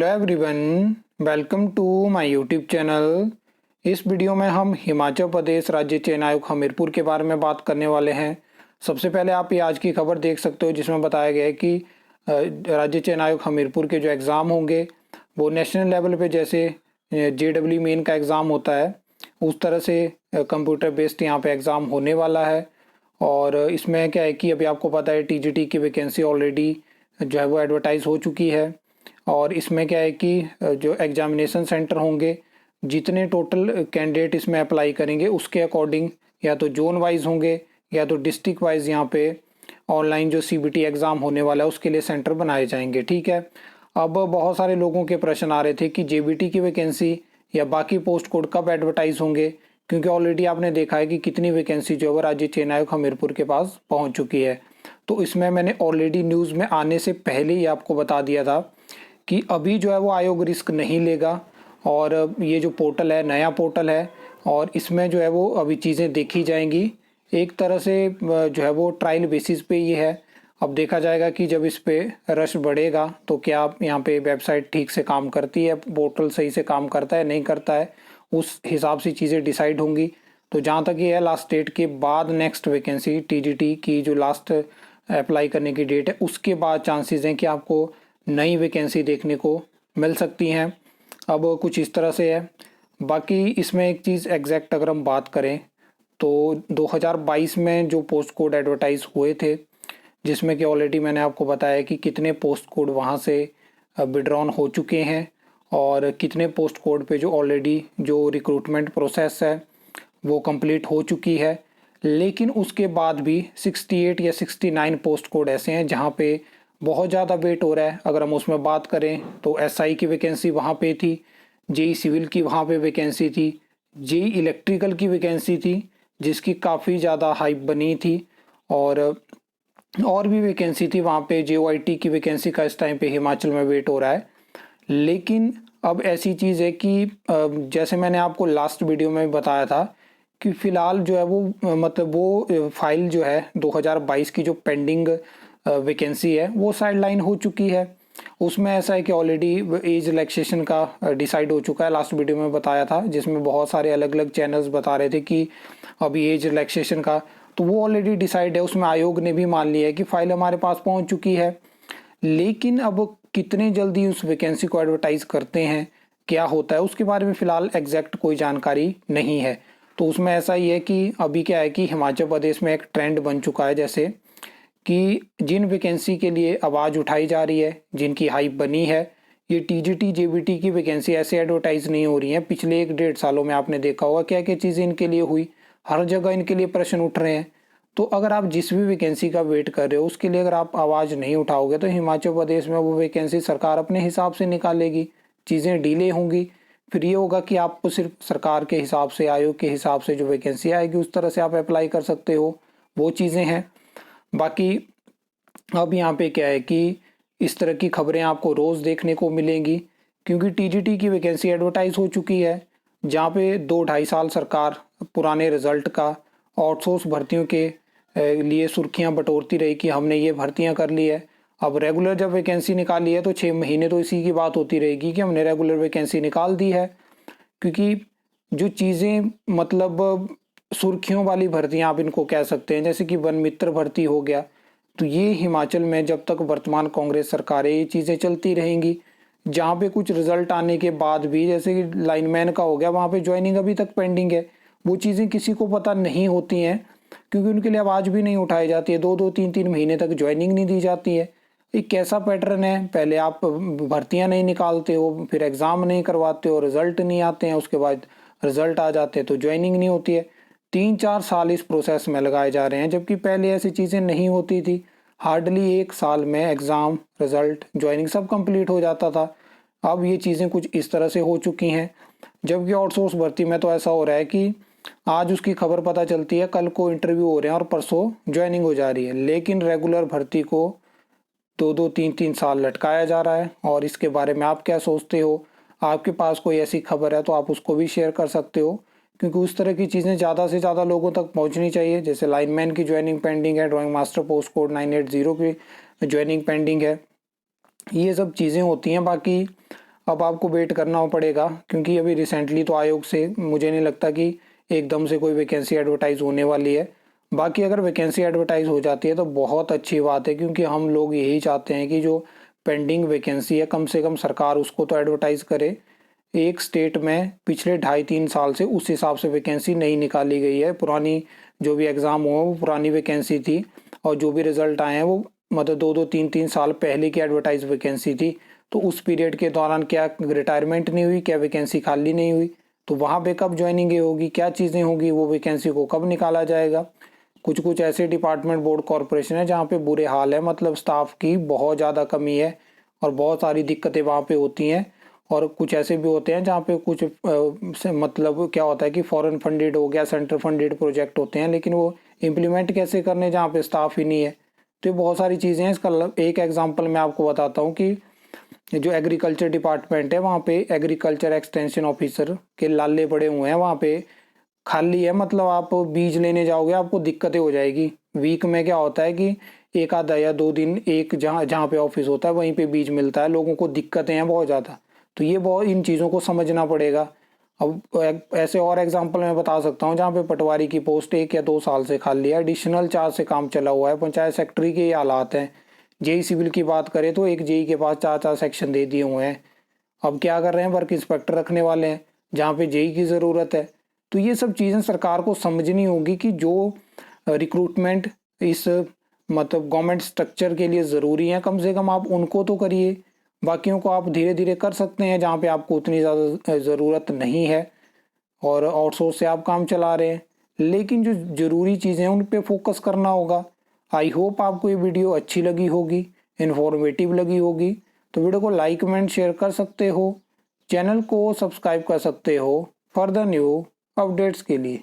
Hello everyone, welcome to my YouTube channel. इस video में हम हिमाचल प्रदेश राज्य चयन आयोग हमीरपुर के बारे में बात करने वाले हैं। सबसे पहले आप ये आज की खबर देख सकते हो जिसमें बताया गया है कि राज्य चयन आयोग हमीरपुर के जो एग्ज़ाम होंगे वो नेशनल लेवल पे जैसे JEE मेन का एग्ज़ाम होता है उस तरह से कंप्यूटर बेस्ड यहाँ पे एग्ज़ाम होने वाला है। और इसमें क्या है कि अभी आपको पता है TGT की वैकेंसी ऑलरेडी जो है वो एडवर्टाइज़ हो चुकी है। और इसमें क्या है कि जो एग्जामिनेशन सेंटर होंगे, जितने टोटल कैंडिडेट इसमें अप्लाई करेंगे उसके अकॉर्डिंग या तो जोन वाइज होंगे या तो डिस्ट्रिक्ट वाइज यहाँ पे ऑनलाइन जो CBT एग्ज़ाम होने वाला है उसके लिए सेंटर बनाए जाएंगे। ठीक है। अब बहुत सारे लोगों के प्रश्न आ रहे थे कि JBT की वैकेंसी या बाकी पोस्ट कोड कब एडवर्टाइज होंगे, क्योंकि ऑलरेडी आपने देखा है कि कितनी वैकेंसी जो है राज्य चयन आयोग हमीरपुर के पास पहुँच चुकी है। तो इसमें मैंने ऑलरेडी न्यूज़ में आने से पहले ही आपको बता दिया था कि अभी जो है वो आयोग रिस्क नहीं लेगा। और ये जो पोर्टल है नया पोर्टल है और इसमें जो है वो अभी चीज़ें देखी जाएंगी। एक तरह से जो है वो ट्रायल बेसिस पे ये है। अब देखा जाएगा कि जब इस पे रश बढ़ेगा तो क्या यहाँ पे वेबसाइट ठीक से काम करती है, पोर्टल सही से काम करता है नहीं करता है, उस हिसाब से चीज़ें डिसाइड होंगी। तो जहाँ तक ये है लास्ट डेट के बाद नेक्स्ट वैकेंसी TGT की जो लास्ट अप्लाई करने की डेट है उसके बाद चांसेस हैं कि आपको नई वैकेंसी देखने को मिल सकती हैं। अब कुछ इस तरह से है। बाकी इसमें एक चीज़ एग्जैक्ट अगर हम बात करें तो 2022 में जो पोस्ट कोड एडवर्टाइज हुए थे, जिसमें कि ऑलरेडी मैंने आपको बताया कि कितने पोस्ट कोड वहाँ से विड्रॉन हो चुके हैं और कितने पोस्ट कोड पे जो ऑलरेडी जो रिक्रूटमेंट प्रोसेस है वो कंप्लीट हो चुकी है। लेकिन उसके बाद भी 68 या 69 पोस्ट कोड ऐसे हैं जहाँ पे बहुत ज़्यादा वेट हो रहा है। अगर हम उसमें बात करें तो SI की वैकेंसी वहाँ पे थी, JEE सिविल की वहाँ पे वैकेंसी थी, JEE इलेक्ट्रिकल की वैकेंसी थी जिसकी काफ़ी ज़्यादा हाइप बनी थी, और भी वैकेंसी थी वहाँ पे। JOIT की वैकेंसी का इस टाइम पे हिमाचल में वेट हो रहा है। लेकिन अब ऐसी चीज़ है कि जैसे मैंने आपको लास्ट वीडियो में बताया था कि फ़िलहाल जो है वो मतलब वो फाइल जो है 2022 की जो पेंडिंग वैकेंसी है वो साइडलाइन हो चुकी है। उसमें ऐसा है कि ऑलरेडी एज रिलैक्सेशन का डिसाइड हो चुका है। लास्ट वीडियो में बताया था जिसमें बहुत सारे अलग अलग चैनल्स बता रहे थे कि अभी एज रिलैक्सेशन का तो वो ऑलरेडी डिसाइड है। उसमें आयोग ने भी मान लिया है कि फाइल हमारे पास पहुंच चुकी है। लेकिन अब कितने जल्दी उस वैकेंसी को एडवर्टाइज करते हैं, क्या होता है, उसके बारे में फ़िलहाल एग्जैक्ट कोई जानकारी नहीं है। तो उसमें ऐसा ही है कि अभी क्या है कि हिमाचल प्रदेश में एक ट्रेंड बन चुका है, जैसे कि जिन वैकेंसी के लिए आवाज़ उठाई जा रही है, जिनकी हाइप बनी है, ये TGT JBT की वैकेंसी ऐसे एडवर्टाइज नहीं हो रही हैं। पिछले 1-1.5 सालों में आपने देखा होगा क्या क्या चीज़ें इनके लिए हुई, हर जगह इनके लिए प्रश्न उठ रहे हैं। तो अगर आप जिस भी वैकेंसी का वेट कर रहे हो उसके लिए अगर आप आवाज़ नहीं उठाओगे तो हिमाचल प्रदेश में वो वैकेंसी सरकार अपने हिसाब से निकालेगी, चीज़ें डिले होंगी। फिर ये होगा कि आपको सिर्फ सरकार के हिसाब से, आयोग के हिसाब से जो वैकेंसी आएगी उस तरह से आप अप्लाई कर सकते हो, वो चीज़ें हैं। बाकी अब यहाँ पे क्या है कि इस तरह की खबरें आपको रोज़ देखने को मिलेंगी, क्योंकि TGT की वैकेंसी एडवर्टाइज हो चुकी है जहाँ पे 2-2.5 साल सरकार पुराने रिजल्ट का आउटसोर्स भर्तियों के लिए सुर्खियाँ बटोरती रही कि हमने ये भर्तियाँ कर ली है। अब रेगुलर जब वैकेंसी निकाली है तो 6 महीने तो इसी की बात होती रहेगी कि हमने रेगुलर वैकेंसी निकाल दी है। क्योंकि जो चीज़ें मतलब सुर्खियों वाली भर्तियाँ आप इनको कह सकते हैं, जैसे कि वन मित्र भर्ती हो गया, तो ये हिमाचल में जब तक वर्तमान कांग्रेस सरकार है ये चीज़ें चलती रहेंगी। जहाँ पे कुछ रिजल्ट आने के बाद भी, जैसे कि लाइनमैन का हो गया, वहाँ पे ज्वाइनिंग अभी तक पेंडिंग है। वो चीज़ें किसी को पता नहीं होती हैं क्योंकि उनके लिए आवाज़ भी नहीं उठाई जाती है। 2-2 3-3 महीने तक ज्वाइनिंग नहीं दी जाती है। एक कैसा पैटर्न है, पहले आप भर्तियाँ नहीं निकालते हो, फिर एग्ज़ाम नहीं करवाते हो, रिजल्ट नहीं आते हैं, उसके बाद रिजल्ट आ जाते हैं तो ज्वाइनिंग नहीं होती है। 3-4 साल इस प्रोसेस में लगाए जा रहे हैं, जबकि पहले ऐसी चीज़ें नहीं होती थी। हार्डली 1 साल में एग्ज़ाम, रिजल्ट, ज्वाइनिंग सब कंप्लीट हो जाता था। अब ये चीज़ें कुछ इस तरह से हो चुकी हैं। जबकि आउटसोर्स भर्ती में तो ऐसा हो रहा है कि आज उसकी खबर पता चलती है, कल को इंटरव्यू हो रहे हैं और परसों ज्वाइनिंग हो जा रही है। लेकिन रेगुलर भर्ती को 2-2 3-3 साल लटकाया जा रहा है। और इसके बारे में आप क्या सोचते हो? आपके पास कोई ऐसी खबर है तो आप उसको भी शेयर कर सकते हो, क्योंकि उस तरह की चीज़ें ज़्यादा से ज़्यादा लोगों तक पहुंचनी चाहिए। जैसे लाइनमैन की ज्वाइनिंग पेंडिंग है, ड्राइंग मास्टर पोस्ट कोड 980 की ज्वाइनिंग पेंडिंग है, ये सब चीज़ें होती हैं। बाकी अब आपको वेट करना पड़ेगा, क्योंकि अभी रिसेंटली तो आयोग से मुझे नहीं लगता कि एकदम से कोई वैकेंसी एडवर्टाइज होने वाली है। बाकी अगर वैकेंसी एडवर्टाइज हो जाती है तो बहुत अच्छी बात है, क्योंकि हम लोग यही चाहते हैं कि जो पेंडिंग वैकेंसी है कम से कम सरकार उसको तो एडवर्टाइज करे। एक स्टेट में पिछले 2.5-3 साल से उस हिसाब से वैकेंसी नहीं निकाली गई है। पुरानी जो भी एग्ज़ाम हुआ वो पुरानी वैकेंसी थी, और जो भी रिजल्ट आए हैं वो मतलब 2-2 3-3 साल पहले की एडवर्टाइज वैकेंसी थी। तो उस पीरियड के दौरान क्या रिटायरमेंट नहीं हुई, क्या वैकेंसी खाली नहीं हुई, तो वहाँ पे कब ज्वाइनिंग होगी, क्या चीज़ें होगी, वो वैकेंसी को कब निकाला जाएगा। कुछ कुछ ऐसे डिपार्टमेंट बोर्ड कॉरपोरेशन है जहाँ पे बुरे हाल है, मतलब स्टाफ की बहुत ज़्यादा कमी है और बहुत सारी दिक्कतें वहाँ पे होती हैं। और कुछ ऐसे भी होते हैं जहाँ पे कुछ मतलब क्या होता है कि फॉरेन फंडेड हो गया, सेंटर फंडेड प्रोजेक्ट होते हैं, लेकिन वो इम्प्लीमेंट कैसे करने जहाँ पे स्टाफ ही नहीं है। तो ये बहुत सारी चीज़ें हैं। इसका एक एग्जांपल मैं आपको बताता हूँ कि जो एग्रीकल्चर डिपार्टमेंट है वहाँ पे एग्रीकल्चर एक्सटेंशन ऑफिसर के लाले पड़े हुए हैं, वहाँ पे खाली है। मतलब आप बीज लेने जाओगे आपको दिक्कतें हो जाएगी। वीक में क्या होता है कि एक आधा या 2 दिन एक जहाँ जहाँ पे ऑफिस होता है वहीं पे बीज मिलता है, लोगों को दिक्कतें हैं बहुत ज़्यादा। तो ये बहुत इन चीज़ों को समझना पड़ेगा। अब ऐसे और एग्जांपल मैं बता सकता हूँ जहाँ पे पटवारी की पोस्ट 1 या 2 साल से खाली है, एडिशनल चार्ज से काम चला हुआ है। पंचायत सेक्रेटरी के ये हालात हैं। जेई सिविल की बात करें तो एक जेई के पास 4-4 सेक्शन दे दिए हुए हैं। अब क्या कर रहे हैं, वर्क इंस्पेक्टर रखने वाले हैं जहाँ पे जेई की ज़रूरत है। तो ये सब चीज़ें सरकार को समझनी होगी कि जो रिक्रूटमेंट इस मतलब गवर्नमेंट स्ट्रक्चर के लिए ज़रूरी है, कम से कम आप उनको तो करिए। बाकियों को आप धीरे धीरे कर सकते हैं जहाँ पे आपको उतनी ज़्यादा ज़रूरत नहीं है और आउटसोर्स से आप काम चला रहे हैं। लेकिन जो ज़रूरी चीज़ें हैं उन पे फोकस करना होगा। आई होप आपको ये वीडियो अच्छी लगी होगी, इन्फॉर्मेटिव लगी होगी। तो वीडियो को लाइक कमेंट शेयर कर सकते हो, चैनल को सब्सक्राइब कर सकते हो फर्दर न्यू अपडेट्स के लिए।